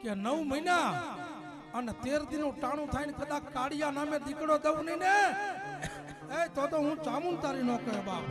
કે 9 મહિના અને 13 દિનનું ટાણું થાય ને કદાચ કાળિયા નામે દીકરો દઉં નહીં ને એ તો હું ચામુન તારી નો કહે બાપ.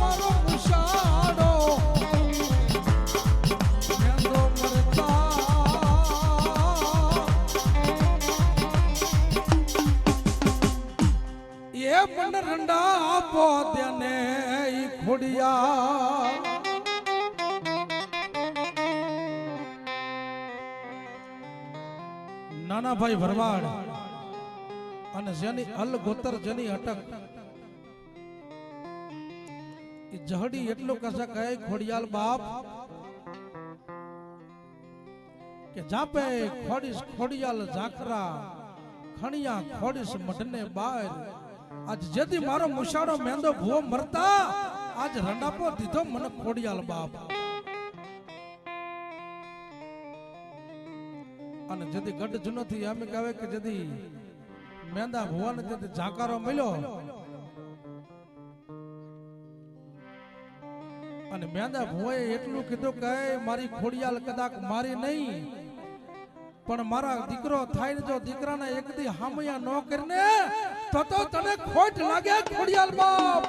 મારો મુશા ખોડિયા નાના ભાઈ ભરવાડ અને જેની અલ ગોતર જેની અટક એ જહડી એટલું કશા કહે ખોડિયાલ બાપ કે જાપે ખોડીશ ખોડિયાલ ઝાખરા ખણિયા ખોડીશ મઢને બાર આજ જેથી મારો મુશાળો મેંદો ભૂવો મરતા આજ રંડાપો દીધો મને ખોડિયાલ બાપ અને જેથી ગઢ જૂનો થી એમ કહેવાય કે જેથી મેંદા ભુવાને જેથી ઝાકારો મળ્યો અને મેંદા ભુવાએ એટલું કીધું કે મારી ખોડિયાલ કદાચ મારી નહીં પણ મારા દીકરો થાય ને જો દીકરાને એક દી હામયા ન કરીને તો તને ખોટ લાગે ખોડિયાલ બાપ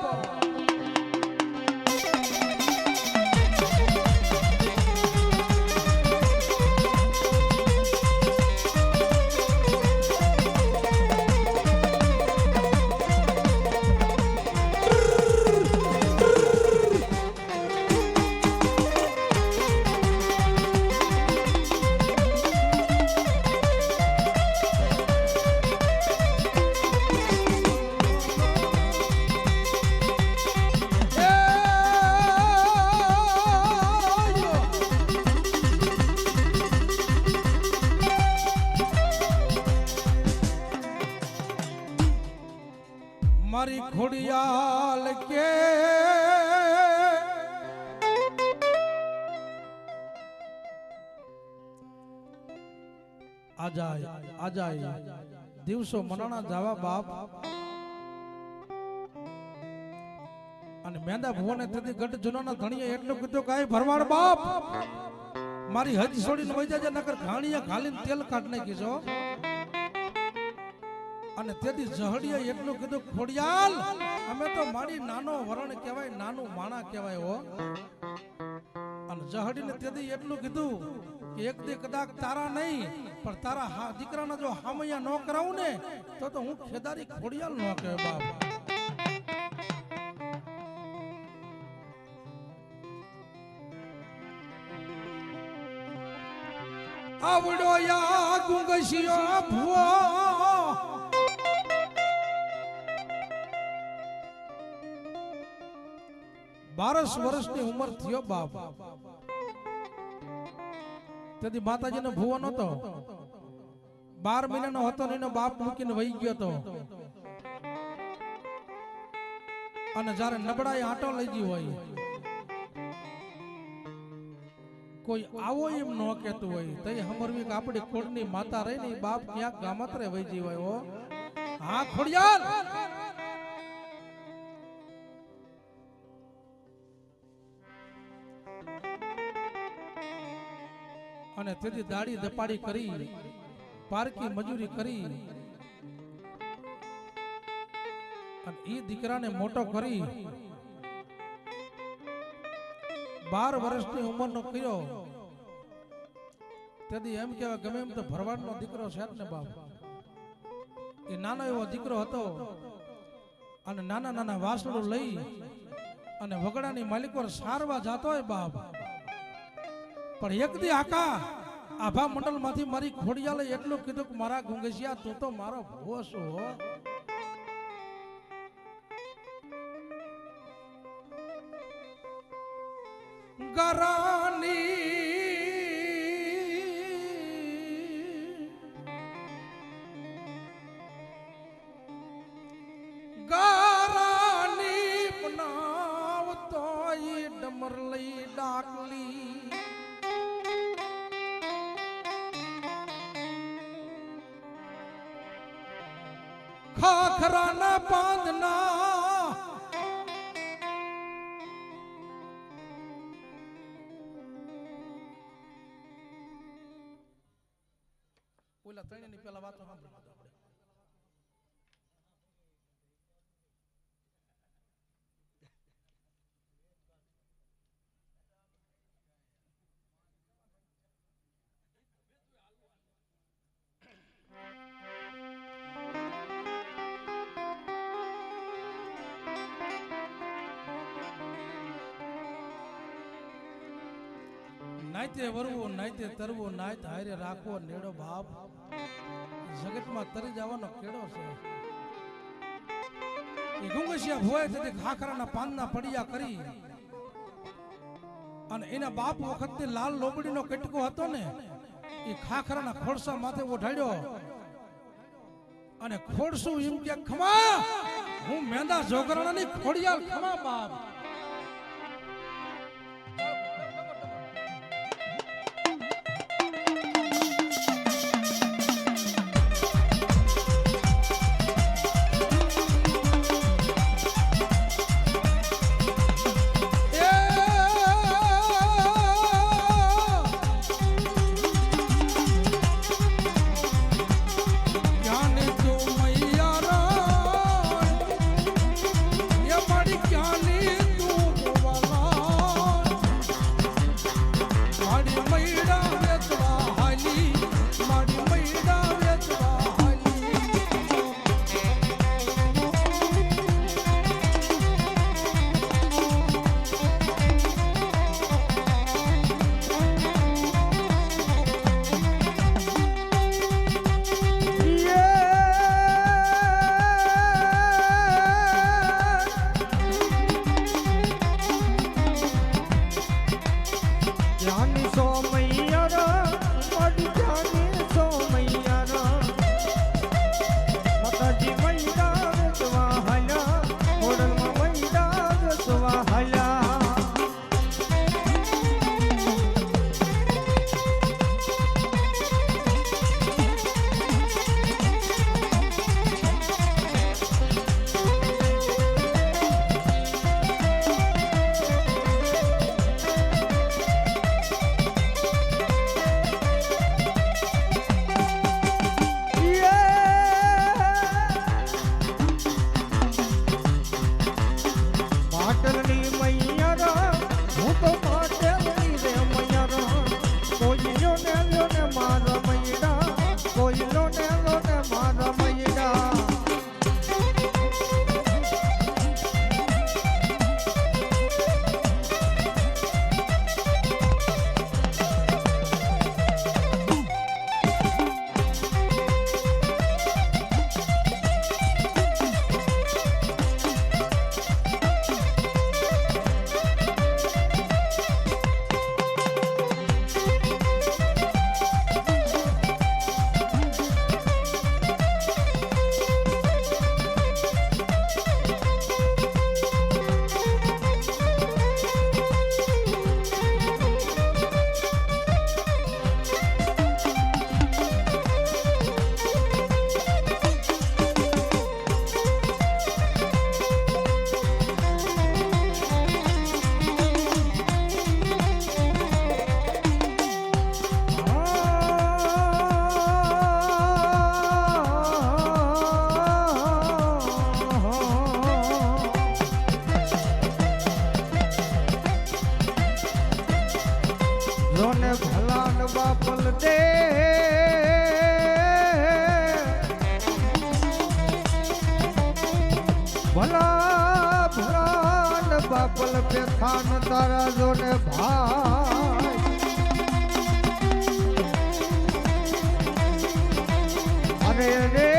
મારી ખોડિયાલ કે આજાય દિવસો મનાણા જાવા બાપ અને મેંદા ભુવને તેથી ગઢ જૂનાના ધણીએ એટલું કીધું કે ભરવાડ બાપ મારી હજ છોડીને વઈ જાય નકર ઘાણીયા ઘાલીને તેલ કાઢ નાખી છો અને તેથી જહડીએ એટલું કીધું ખોડિયાલ અમે તો મારી નાનો વરણ કહેવાય નાનું માણા કહેવાય હો અને જહડીને તેથી એટલું કીધું કે એક દી કદાચ તારા નહીં પણ તારા દીકરાને જો હામૈયા ન કરાવું ને તો હું ખેદારી ખોડિયાલ ન કહેવાય બાપ આવડો યા ગુંગશિયો ભુવો 12 વર્ષની ઉંમર થયો બાપ તેથી માતાજીનો ભુવો નતો 12 મહિનાનો હતો ને એનો બાપ મૂકીને વહી ગયો તો અને જ્યારે નબળાઈ આટો લઈ ગઈ હોય કોઈ આવો એમ ન કહેતું હોય તો હમરવી કે આપણી ખોડની માતા રહી ને બાપ ક્યાંક ગામત્રે વહી ગઈ હોય હો હા ખોડિયાલ અને તેથી દાડી દપાડી કરી પારકી મજૂરી કરી અને એ દીકરાને મોટો કરી 12 વર્ષની ઉંમરનો કર્યો તેથી એમ કહેવાય ગમે એમ તો ભરવાડનો દીકરો છે ને બાપ એ નાનો એવો દીકરો હતો અને નાના નાના વાસણો લઈ અને વગડાની માલિકો સારવા જાતો હોય બાપ પણ એક દી આકા આભા મંડળ માંથી મારી ખોડિયાલે એટલું કીધું કે મારા ગુંગસિયા તું તો મારો ભૂવો છો હો ગરાની બનાવતો ડમર લઈ ડાકલી ખાખરાના બાંધના ઓલા ત્રણેયની પેલા વાતો સાંભળી નાયતે વરવું નાયતે તરવું નાયત હારે રાખવો નેડો બાપ જગતમાં તરી જવાનો કેડો છે એ ગુંગસિયા ભોય થતી ખાખરાના પાનના પડિયા કરી અને એના બાપ વખતે લાલ લોબડીનો કટકો હતો ને એ ખાખરાના ખોડસા માથે ઓઢાડ્યો અને ખોડસું એમ કે ખમા હું મેંદા જોગરાણાની ખોડિયાલ ખમા બાપ બાપલ पे थान तारा जोने भाई अरे रे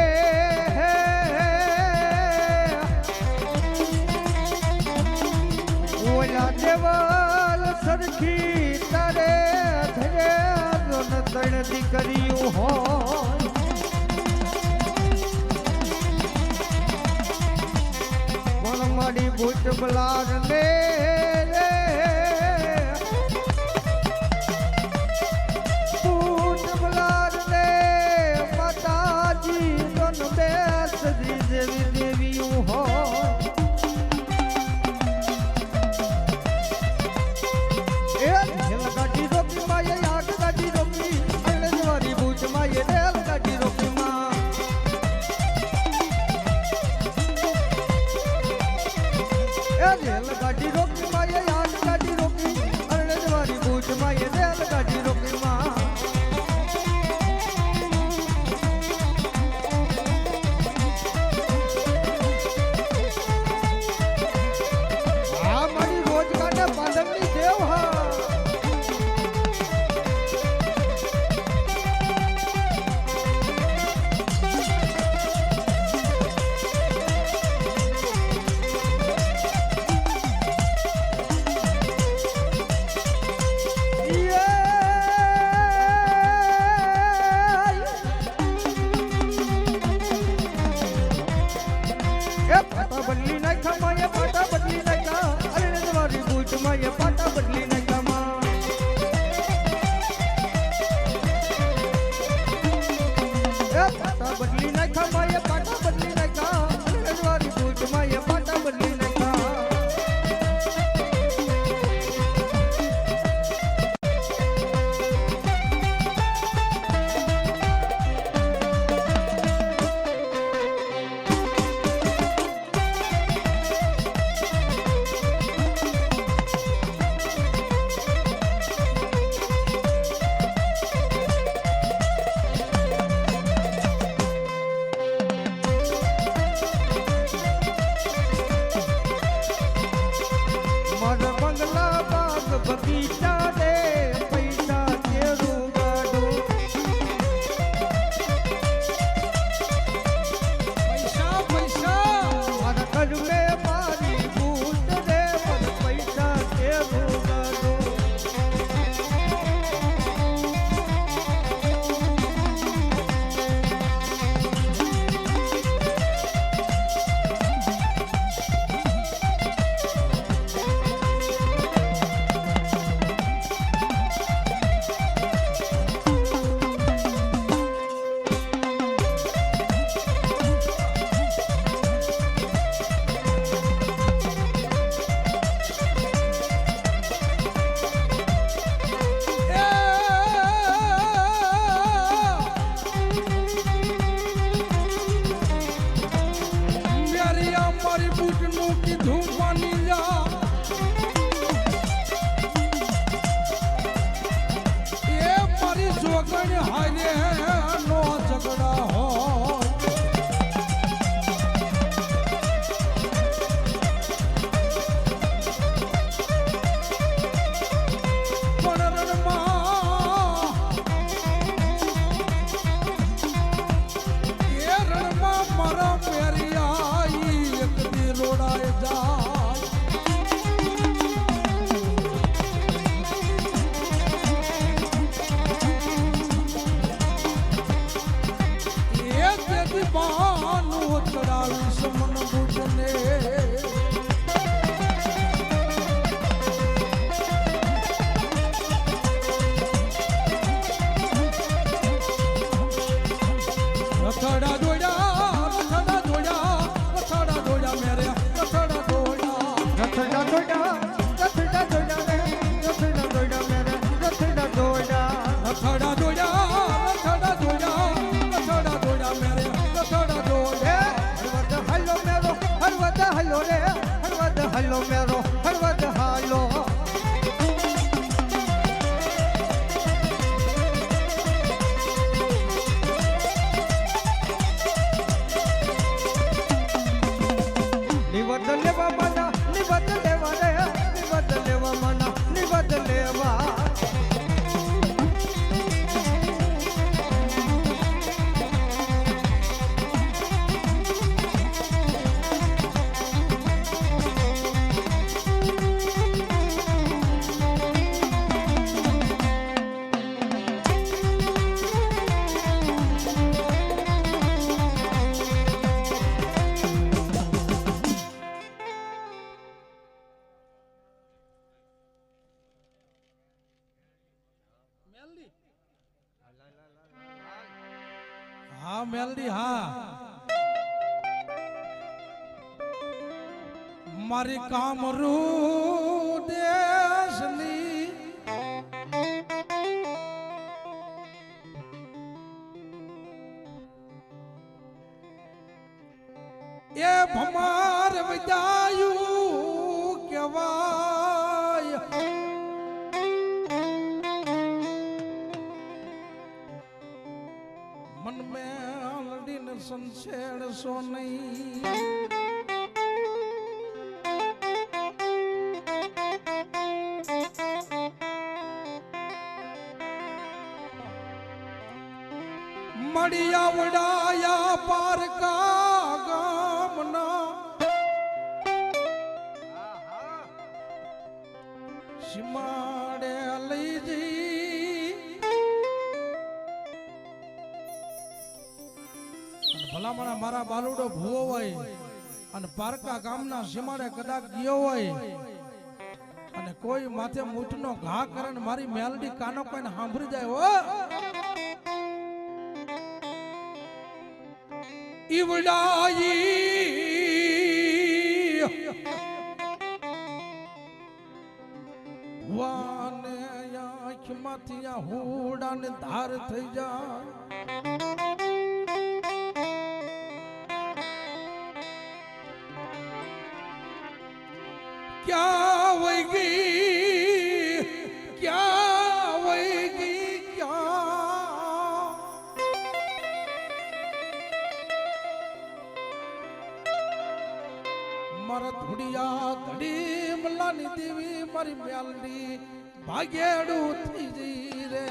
ओला देवाल सरखी तारे धरे जोन तण दीकरियो हो मारी भूत बलार ने भूत बलार ने माता जी दोन बेस दी देवी देवी हो गाड़ी रोकी माये आग गाड़ी रोकी अगले जवारी भूत माये रेल गाड़ी रोकी माँ रेल गाड़ी रोकी माये आग गाड़ी रोकी अगले जवारी भूत माये रेल गाड़ी रोकी माँ મારા બંગલા બાગ બગીચા રે પૈસા તેરું ગાડું પૈસા પૈસા મારા ઘર મે મારી બૂટ રે પણ પૈસા તેરું ગાડું મારી બૂટ નું કીધું પાણી જા એ મારી જોગણ હારે નો ઝઘડા હોય પણ રણમાં એ રણમાં મારા મેરિયા રોડાય જાય એ તેથી બાનું ચડાવીશ મન બુજને રખડા જોડ્યા રખડા જોડ્યા રખડા જોડ્યા મેરે રખડા જોડ્યા રથડા દોડા રથડા દોડા રે રથડા દોડા મેરે રથડા દોડા રખડા જોડ્યા રખડા જોડ્યા રખડા જોડ્યા મેરે રખડા જોડ્યા હળવદ હાલો મેરો હળવદ હાલો રે હળવદ હાલો મેરો હળવદ હાલો નિવદ લેવા મના નિવદ લેવા રે નિવદ લેવા મના નિવદ લેવા હા મેલડી હા મારી કામરૂ દેશની એ ભમાર વિદાયું કેવાય મન મેલડી ને સંછેડ સો નહીં મળિયા વડાયા પારકા ગામના સીમાડે લઈ જઈ ભલામણા મારા બાલુડો ભૂવો હોય અને પારકા ગામના સીમાડે કદાચ ગયો હોય અને કોઈ માથે મૂઠનો ઘા કરે ને મારી મેલડી કાનો કોઈને સાંભળી જાય હો ઈવડાઈ વાને આંખમાંથી આ હુડાને ધાર થઈ જાય ક્યાં વહી ગઈ ક્યાં વહી ગઈ ક્યાં મારા ધુડિયા ધડી મલાને નાની દેવી મારી મ્યાલડી ભાગેડું થઈ જઈ રે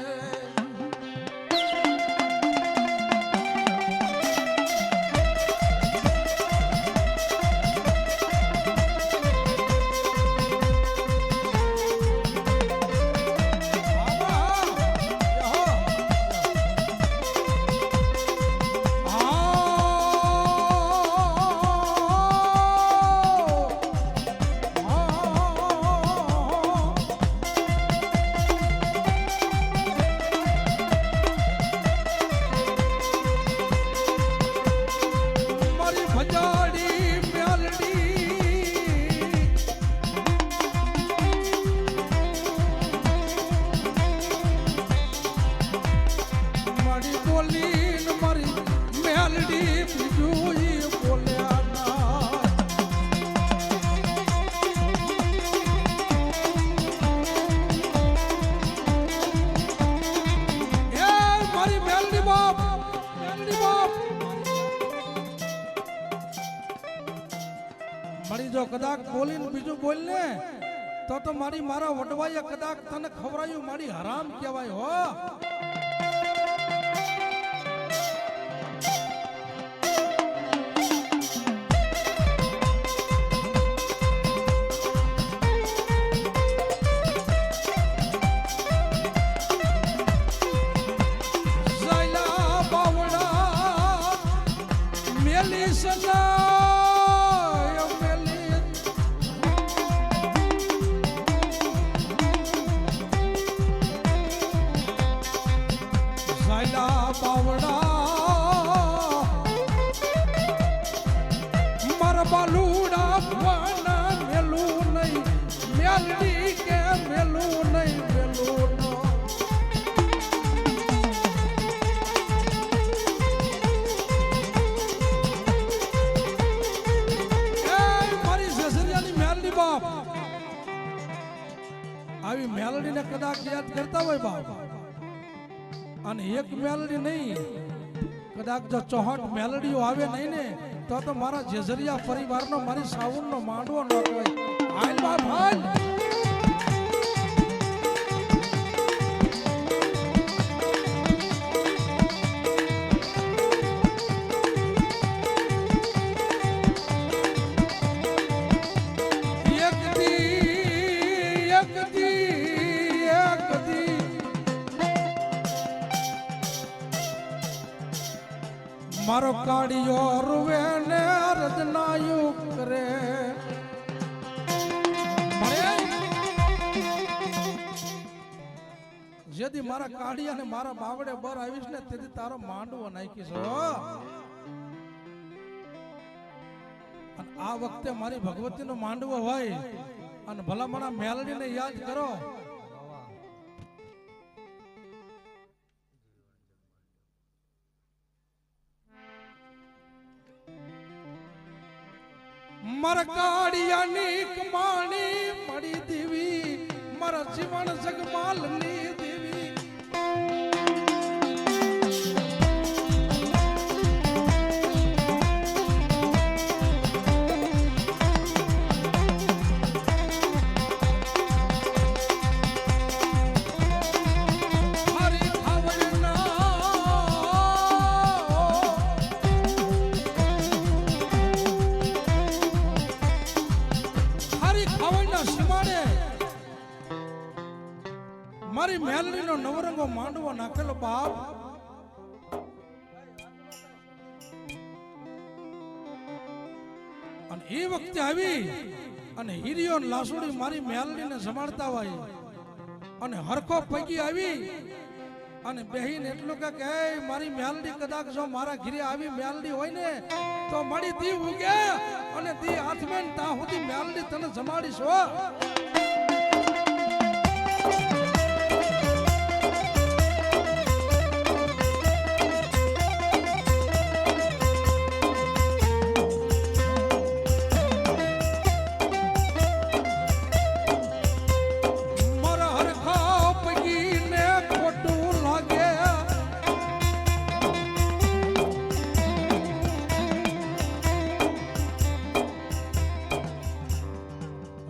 મારી જો કદાચ બોલીને બીજું બોલ ને તો મારી મારા વડવાઈએ કદાચ તને ખવરાયું મારી હરામ કહેવાય હો આવી મેલડી ને કદાચ યાદ કરતા હોય બાપ અને એક મેલડી નહીં કદાચ જો 64 મેલડીઓ આવે નહીં ને તો મારા જેઝરિયા પરિવારનો મારી સાવનનો માંડવો ન કહેવાય હાલ બાપ હાલ મારો કાળિયો રૂવે ને રજનાયું કરે જેથી મારા કાળિયા ને મારા બાવડે બર આવીશ ને તેથી તારો માંડવો નાખીશ આ વખતે મારી ભગવતી નો માંડવો હોય અને ભલા મારા મેલડી ને યાદ કરો મારા કાળિયાની કમાણી મળી દેવી મારા જીવન જગમાલની દેવી મારી મેલડી નો નવરંગો માંડવો નાખેલો બાપ અને એ વખતે આવી અને હીરિયો લાસુડી મારી મેલડી ને સંભાળતા હોય અને હરખો પૈકી આવી અને બેહીને એટલું કે મારી મેલડી કદાચ જો મારા ઘરે આવી મેલડી હોય ને તો મારી દી ઉગે અને દી હાથમાં તા સુધી મેલડી તને જમાડીશ હો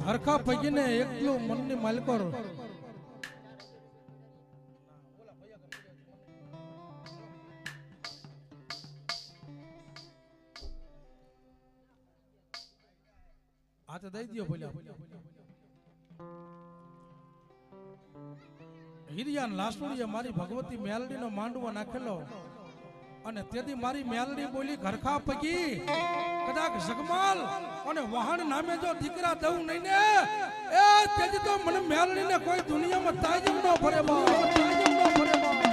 હરખા પૈકી પગીને એકલું મનની માલકોર હાથે દઈ દો બોલ્યા હિરિયાન લાસુડિયા મારી ભગવતી મેલડીનો માંડવો નાખેલો અને તેથી મારી મેલડી બોલી ઘરખા પગી કદાચ જગમાલ અને વહાણ નામે જો દીકરા દઉં નહીં ને એ તેથી તો મને મેલડીને કોઈ દુનિયામાં તાજમ ન ભરે બા તાજમ ન ભરે બા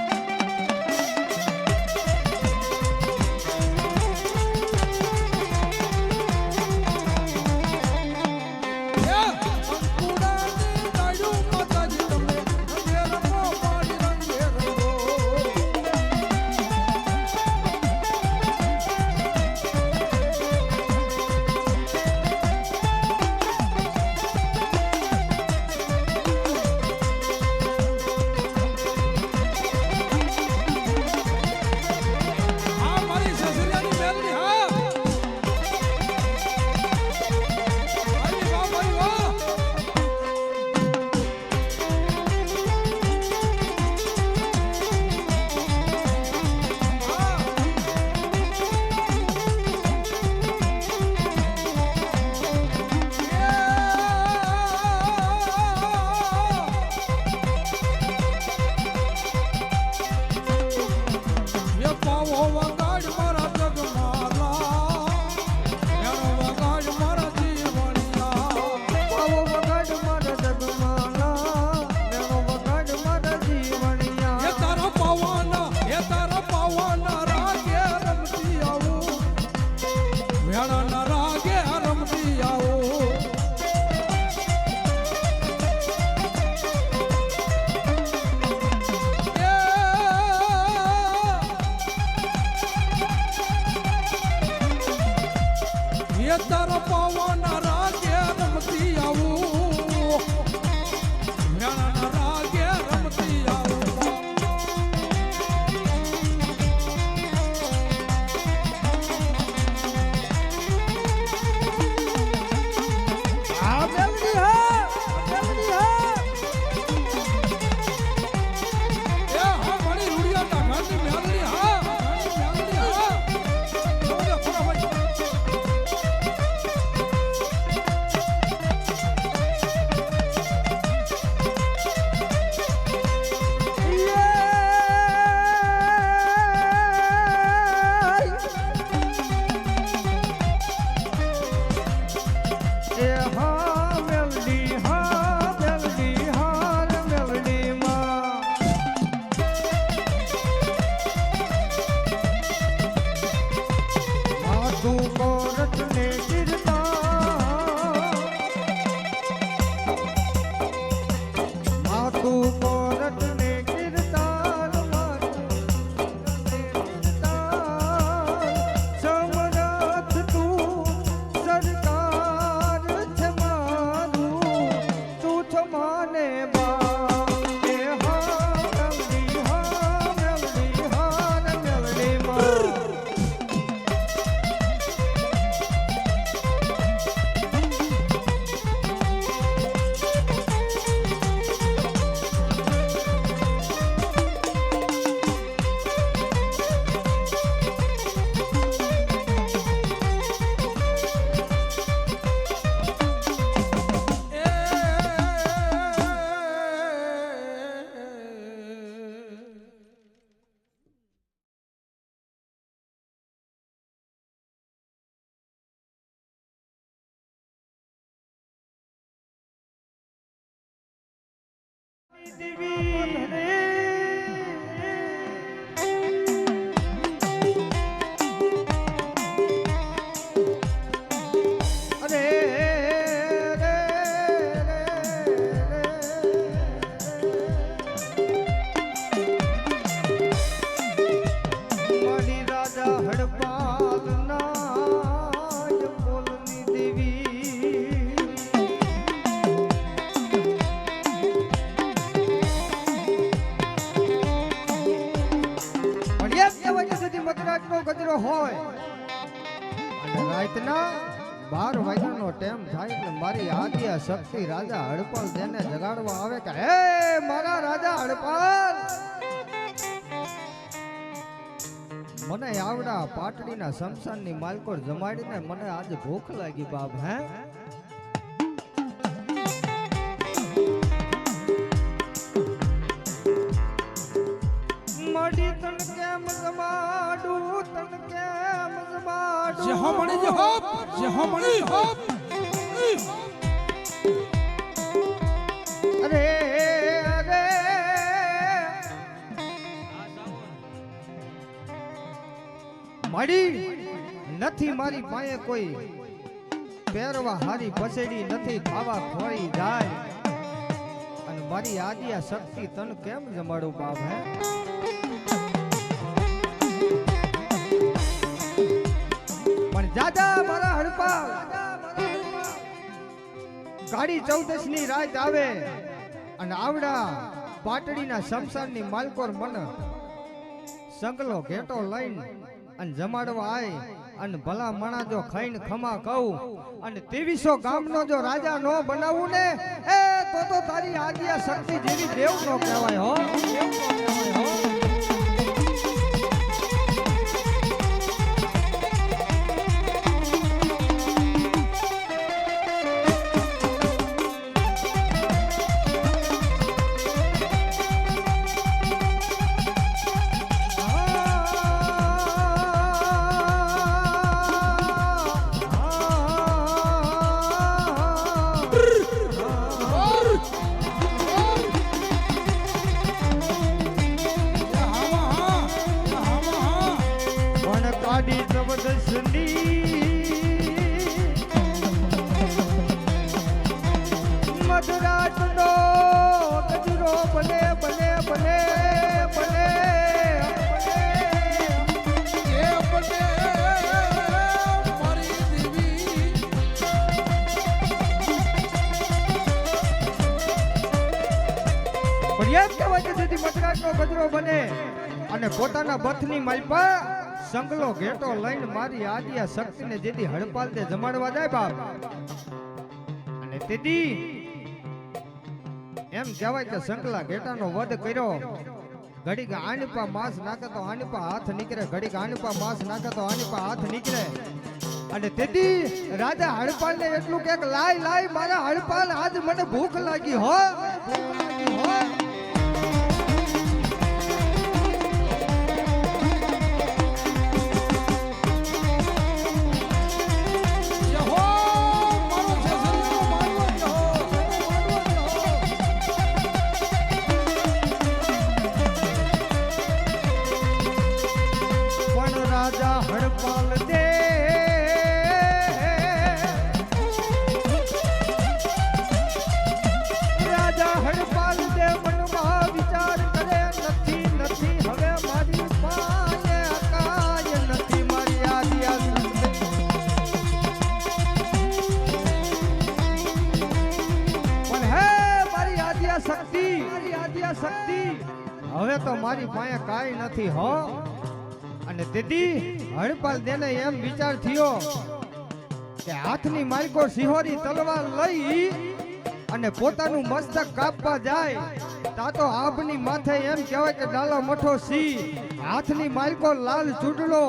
ગજરો હોય અને રાતના 12 વાગ્યાનો ટાઈમ થાય એટલે મારી આદ્યા શક્તિ રાજા હડપલ તેને જગાડવા આવે કે હે મારા રાજા હડપલ, મને આવડા પાટડીના શમશાનની માલકોર જમાડીને મને આજે ભૂખ લાગી બાપ. હે મડી તન કેમ જમાડું, તન કેમ જમાડું. જે હો મણી જે હો, જે હો મણી હો. અરે અરે મડી નથી મારી પાસે કોઈ પહેરવા હારી પસેડી નથી, ખાવા ખોઈ જાય અને મારી આદ્યા શક્તિ તન કેમ જમાડું બાપ. હે પણ દાદા મારા હડપા, કાળી 14 ની રાત આવે અને આવડા પાટડીના શમશાનની માલકોર મને સંગલો ઘેટો લઈને અને જમાડવા આય અને ભલા મણા જો ખાઈને ખમા કહું અને 2300 ગામનો જો રાજા નો બનાવું ને એ તો તારી આદ્યા શક્તિ જેવી દેવ નો કહેવાય હો, દેવ નો કહેવાય હો. કાઢી મધરાતનો ગજરો ભલે ભલે ભલે ભલે એ બને મારી દેવી. પણ યાદ કહેવાય કે જેથી મધરાતનો ગજરો બને અને પોતાના બથની માલપા સંગલો ઘેટો લઈને મારી આદ્યા શક્તિને જેથી હડપાલ તે જમાડવા જાય બાપ. અને તેથી એમ કહેવાય કે સંગલા ઘેટાનો વધ કર્યો, ઘડીક આનપા માંસ નાખે તો આનપા હાથ નીકળે, ઘડીક આનપા માંસ નાખે તો આનપા હાથ નીકળે. અને તેથી રાજા હડપાલને એટલું કે લાય લાય મારા હડપાલ આજ મને ભૂખ લાગી હો, ભૂખ લાગી હો. હડપાલ દે રાજા હડપાલ દે મનમાં વિચાર કરે નથી નથી હવે મારી પાસે અકાય નથી મારી આદ્યા પણ હે મારી આદ્યા શક્તિ, મારી આદ્યા શક્તિ હવે તો મારી પાસે કાંઈ નથી હો. અને તેથી હડપાલ દેને એમ વિચાર થયો કે હાથની માલકો સિંહોરી તલવાર લઈ અને પોતાનું મસ્તક કાપવા જાય તા તો આભની માથે એમ કહેવાય કે ડાલો મઠો સી, હાથની માલકો લાલ ચૂડલો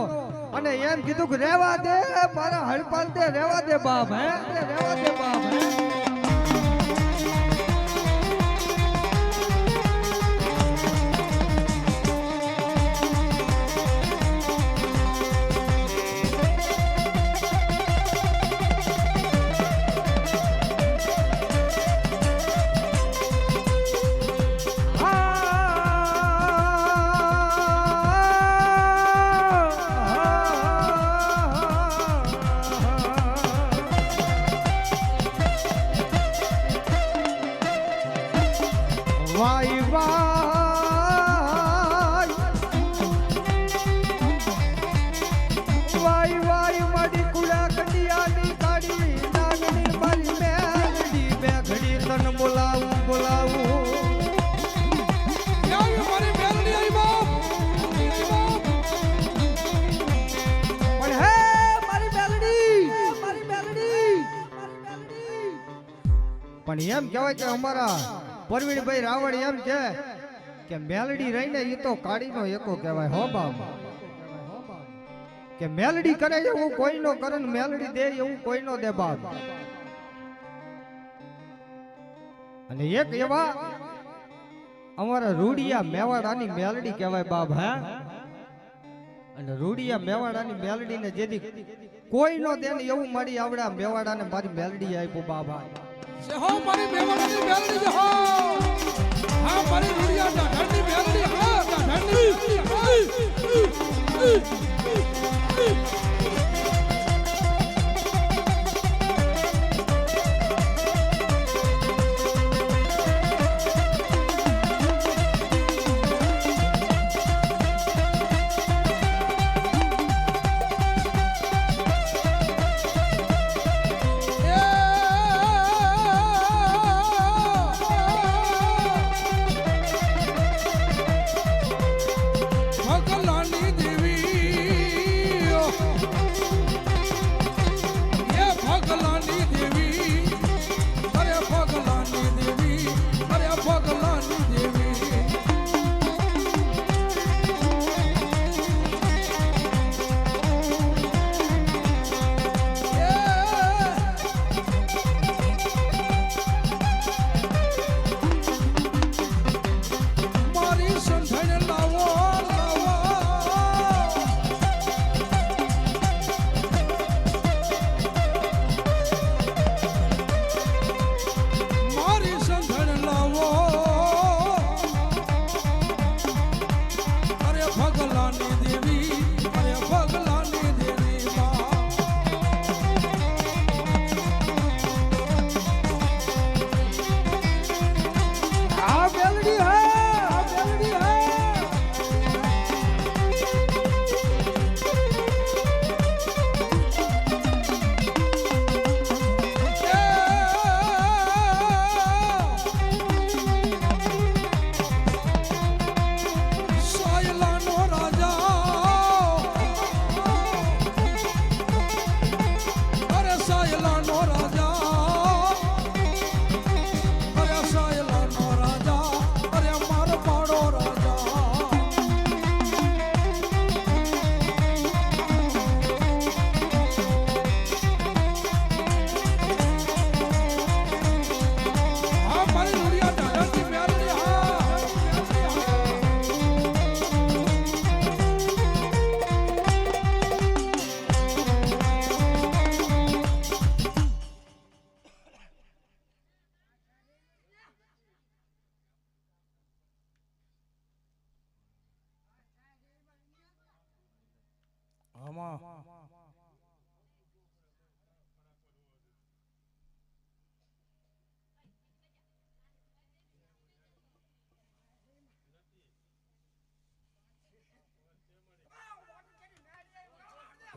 અને એમ કીધું કે રહેવા દે મારા હડપાલ દે, રહેવા દે બાપ. હે રહેવા દે બાપ. હે વાય વાય વાય વાય મારી કુડા કડિયાની કાઢી નાગણી મારી મેલડી બે ઘડી તન બોલાવું બોલાવું. મારી મેલડી આવી બાપ. પણ હે મારી મેલડી, મારી મેલડી પણ એમ કહેવાય કે અમારા પરવીણભાઈ રાવળ એમ કે મેલડી રહીને ઈ તો કાળીનો એકો કહેવાય હો બાપ કે મેલડી કરે એવું કોઈ નો કરે ને મેલડી દે એવું કોઈ નો દે બાપ અને એક એવા અમારા રૂડિયા મેવાડાની મેલડી કહેવાય બાપ હે અને રૂડિયા મેવાડાની મેલડી ને જેથી કોઈ નો દે ને એવું મારી આવડા મેવાડાને મારી મેલડી આપ્યું બાબા હો મારી મેવાડાની મેલડી હો હા મારી રૂડિયા ઢાઢની મેલડી હા ઢાઢની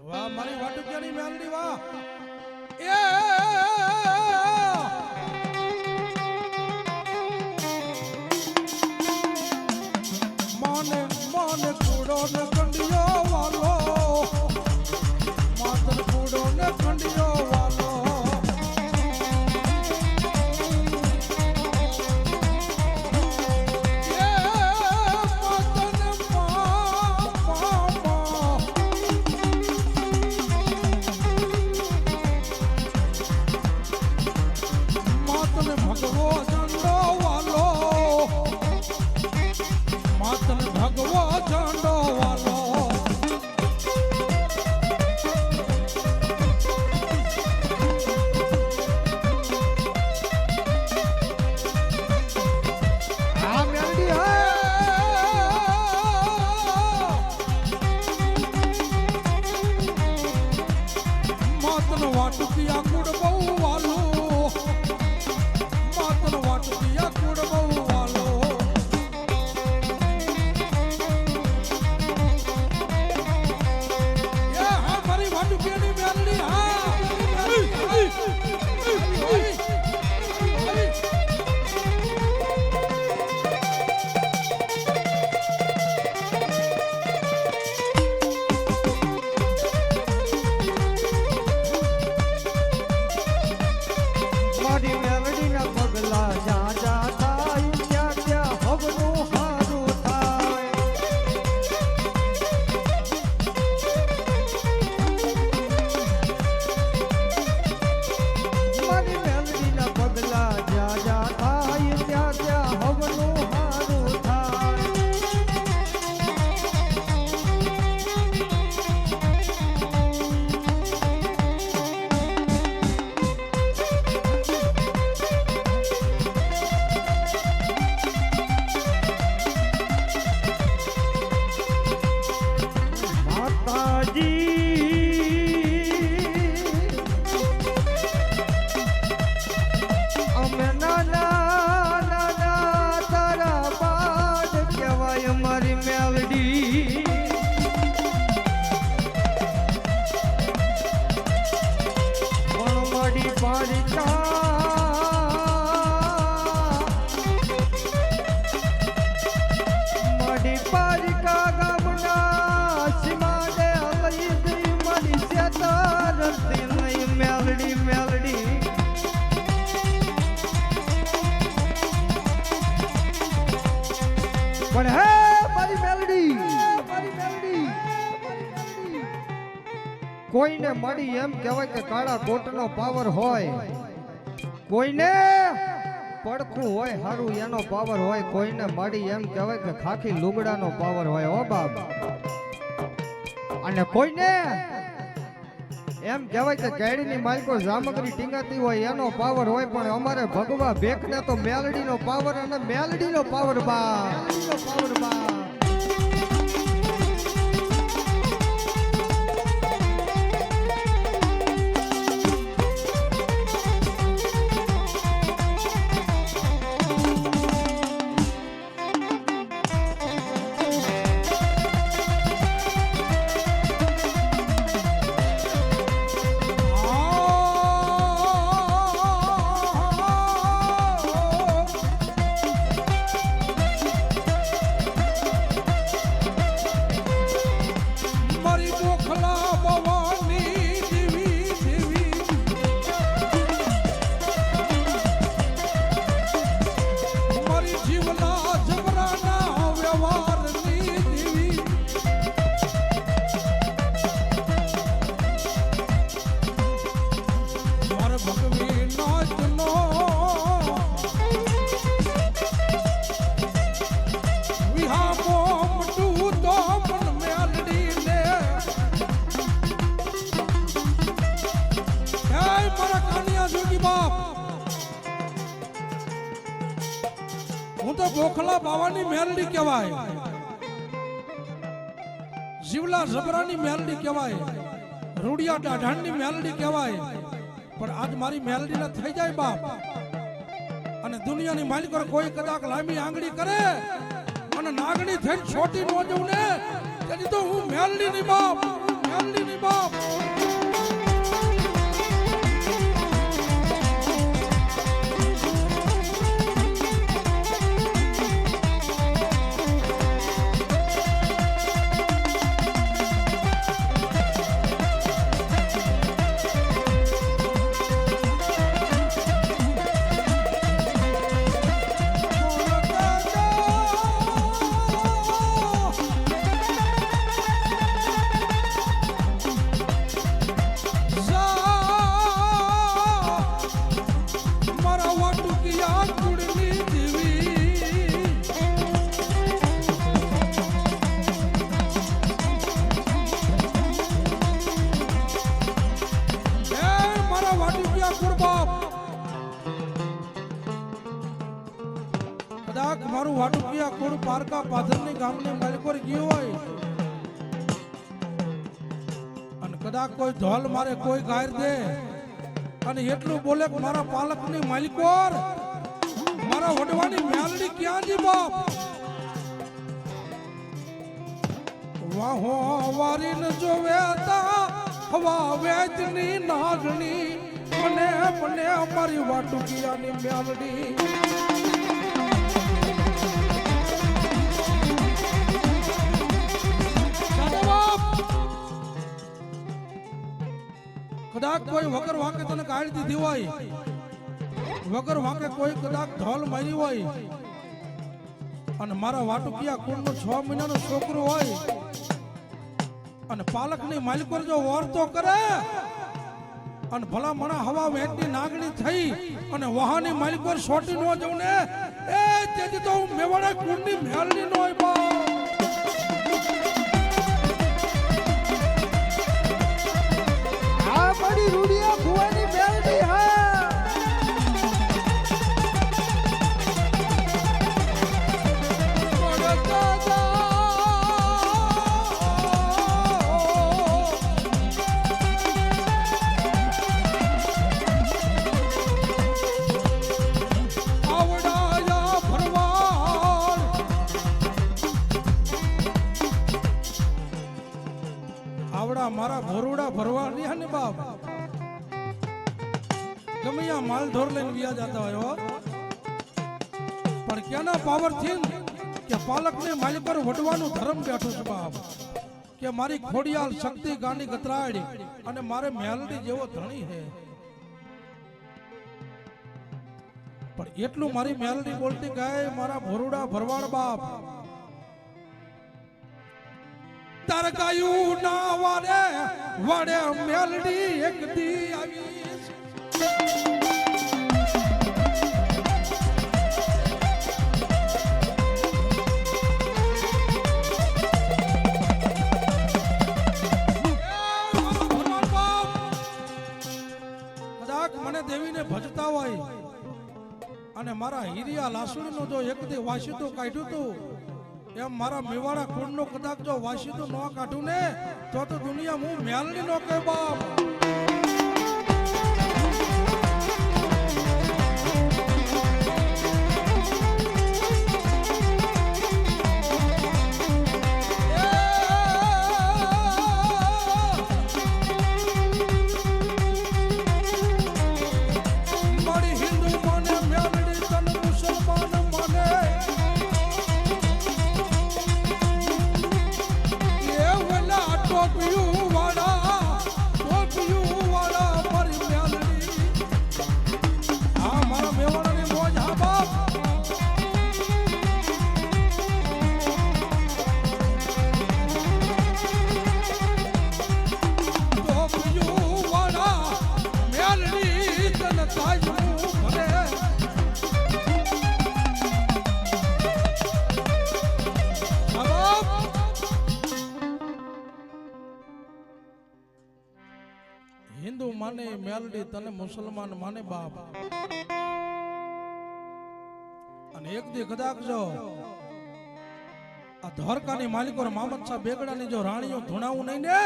વાહ મારી વાટુકિયાની મેલડી વાહ એ માને કૂડો ને કંડિયો વાલો માતર કૂડો ને કંડિયો વાલો વાટુકિયા કુડ બહુ વાલો માતર વાટુકિયા કુડ બહુ વાલો એ હા મારી વાટુકિયાની મેલડી હા હવનું હારું થાય પણ હે મારી મેલડી કોઈને મળી એમ કહેવાય કે કાળા કોટનો પાવર હોય કોઈને પડખું હોય હારું એનો પાવર હોય કોઈને મળી એમ કહેવાય કે ખાખી લુગડાનો પાવર હોય હો બાપ અને કોઈને એમ કહેવાય કે કેડીની માલકો સામગ્રી ટીંગાતી હોય એનો પાવર હોય પણ અમારે ભગવા ભેખને તો મેલડીનો પાવર અને મેલડીનો પાવર બા હું તો ગોખલા બાવાની મેલડી કહેવાય જીવલા જબરાની મેલડી કહેવાય રૂડિયા દાઢાણની મેલડી કહેવાય પણ આજ મારી મેલડી ના થઈ જાય બાપ અને દુનિયાની માલિકો કોઈ કદાચ લાંબી આંગળી કરે અને નાગણી થઈને છોટી નો જઉં ને તેથી તો હું મેલડી ની બાપ મારું વાટુકિયા કોડ પારકા પાધરની ગામની માલિકોર ગયો હોય અને કદાચ કોઈ ધોલ મારે કોઈ ગાયર દે અને એટલું બોલે કે મારા પાલકની માલિકોર મારા વડવાની મેલડી ક્યાં જી બાપ વાહો વારીન જોવેતા હવા વેચની નાગણી મને અમારી વાટુકિયાની મેલડી કદાચ કોઈ વગર વાંકે તને કાઢી દીધી હોય વગર વાંકે કોઈ કદાચ ધોલ મારી હોય અને મારા વાટુકિયા કુળનો 6 મહિનાનો છોકરો હોય અને પાલકની માલિકો જો વર્તો કરે અને ભલા મણા હવા વેટની નાગણી થઈ અને વાહની માલિકો છોટી નો જવું ને એ મેવાડા કુંડની મેલડી નો હોય બા આ મારી રૂડિયા ભુવાની મેલડી હા મારા ભોરવડા ભરવા રહ્યા ને બાપ ગમે આ માલ ઢોર લઈને વ્યા જતા હોય હો પણ ક્યાંના પાવર થી કે પાલકને માલિક પર વડવાનું ધર્મ બેઠું છે બાપ કે મારી ખોડિયાલ શક્તિ ગાની ગતરાડી અને મારે મેલડી જેવો ધણી હે પણ એટલું મારી મેલડી બોલતી ગાય મારા ભોરવડા ભરવાડ બાપ તાર ગાયું ના વારે વડે મેલડી એક દી આવી કદાચ મને દેવીને ભજતા હોય અને મારા હીરિયા લાસુડીનો જો એક દી વાસીતું કાઢ્યું તું એમ મારા મેવાડા કુંડનો કદાચ જો વાસીતું ન કાઢું ને તો દુનિયા હું મેલડી નો કહે બાપ હિન્દુ માને મેલડી તને મુસલમાન માને બાપ અને એક દી કદાચ જો આ દ્વારકાની માલિકો મામદ શાહ બેગડાની જો રાણીઓ ધૂણાવું નહીં ને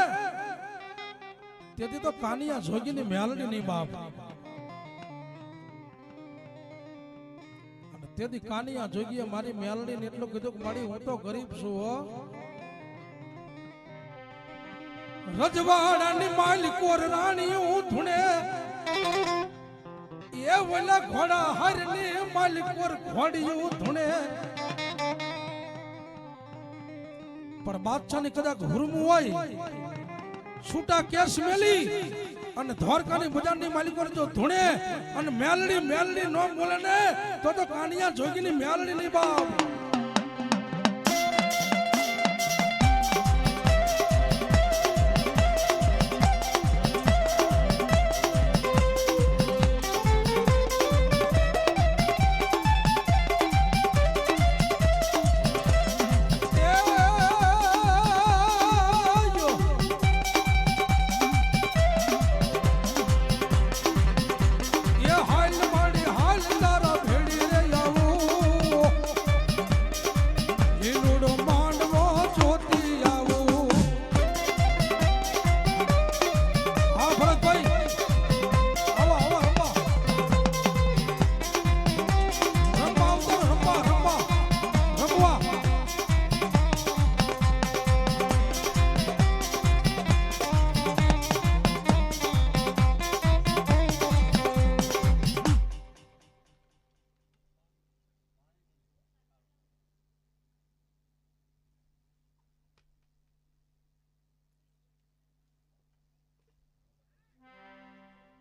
તેથી તો કાનિયા જોગીની મેલડી નહીં બાપ અને તેથી કાનિયા જોગીએ મારી મેલડીને એટલું કીધું કે મારી હું તો ગરીબ છું હો રજવાડાની માલિકો રાણીઓ ધૂણે એ વલા ઘોડા હરની માલિકો ઘોડીઓ ધૂણે પણ બાદશાહની કદાચ હુરમું હોય છૂટા કેસ મેલી અને દ્વારકાની બજારની માલિકો જો ધૂણે અને મેલડી મેલડી નો બોલે ને તો કાનિયા જોગીની મેલડી નહીં બાપ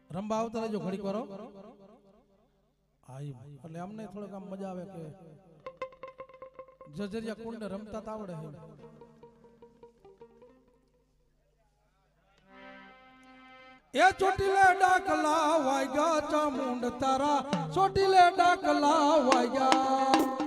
રંબા આવતા રહેજો ઘડીક વારો આઈ એટલે અમને થોડુંક આમ મજા આવે કે જજરિયા કુંડ રમતા આવડે છે એ ચોટીલે ડાકલા વાગ્યા ચામુંડ તારા ચોટીલે ડાકલા વાગ્યા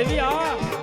દેવી આ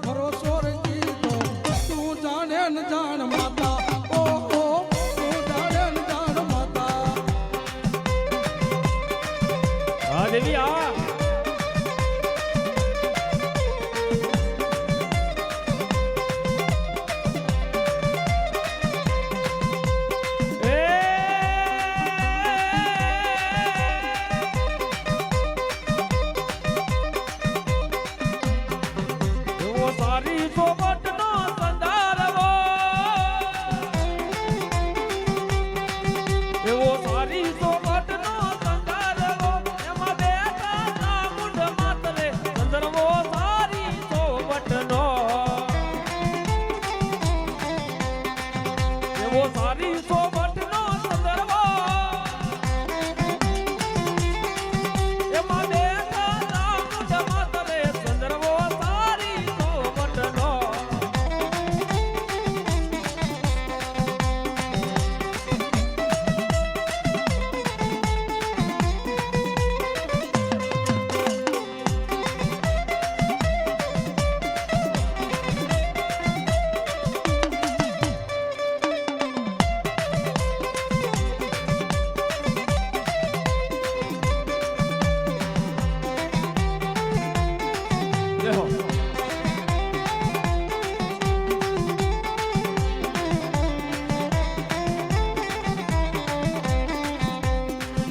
ભરોસો રંગી તો તું જાણે ન જાણ માતા ઓ તું જાણે ન જાણ માતા હા દેવી આ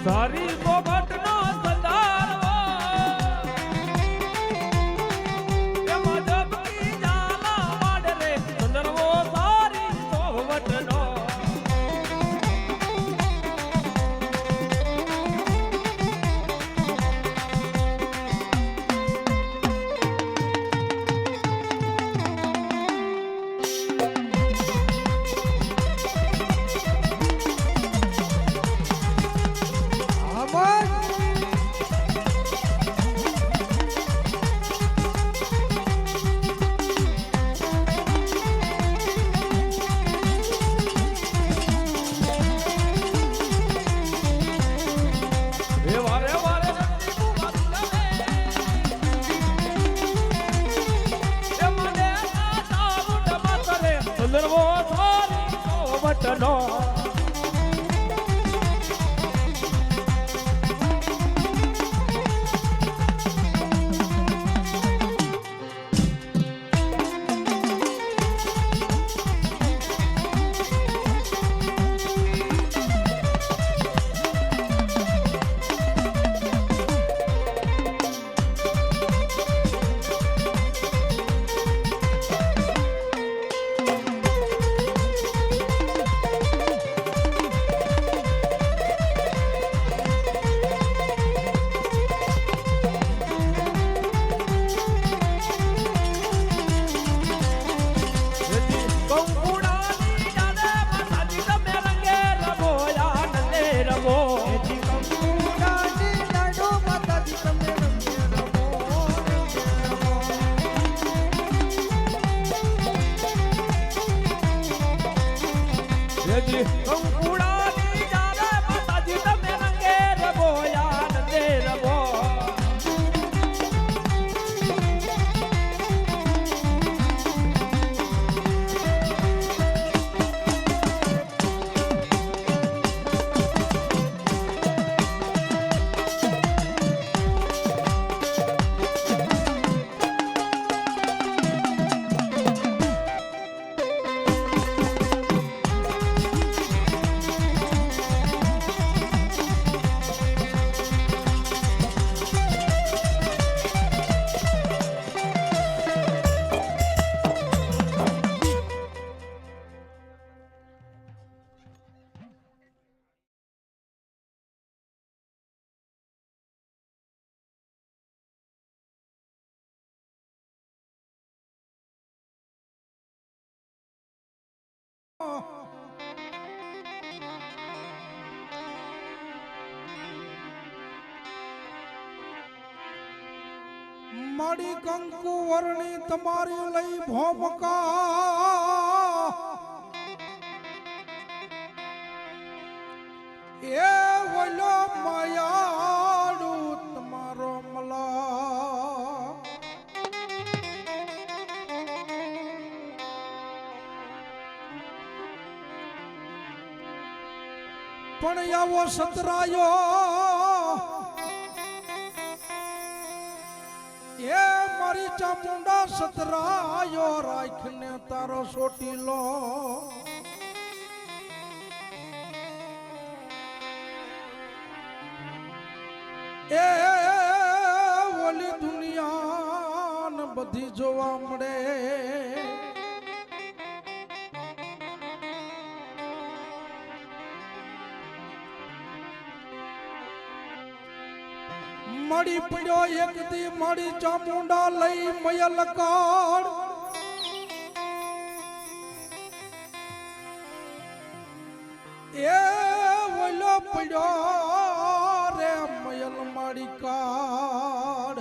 સારી સોગટનો સંધારવો એમાં જબકી જાલા વાડે રે સંદરવો સારી સોગટનો સંદરવો સારી સોગટનો કંકુડાની જાને માતાજી તમે રંગે રબો આનંદે રબો મારી કંકુ વર્ણી તમારી લઈ ભોમકા એ વલો માયાડું તમારો મલા પણ આવો સતરાયો એ મારી ચામુંડા સતરાયો રાખને તારો સોટીલો એ ઓલી દુનિયા ને બધી જોવા મળે મળી પડ્યો એક દી મારી ચામુંડા લઈ મયલ કાળ એ ઓલો પડ્યો રે મયલ મારી કાળ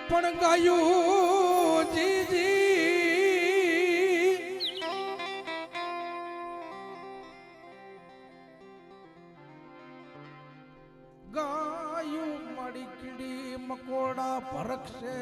પણ ગાયું જીજી ગાયું મારી કીડી મકોડા ભરકશે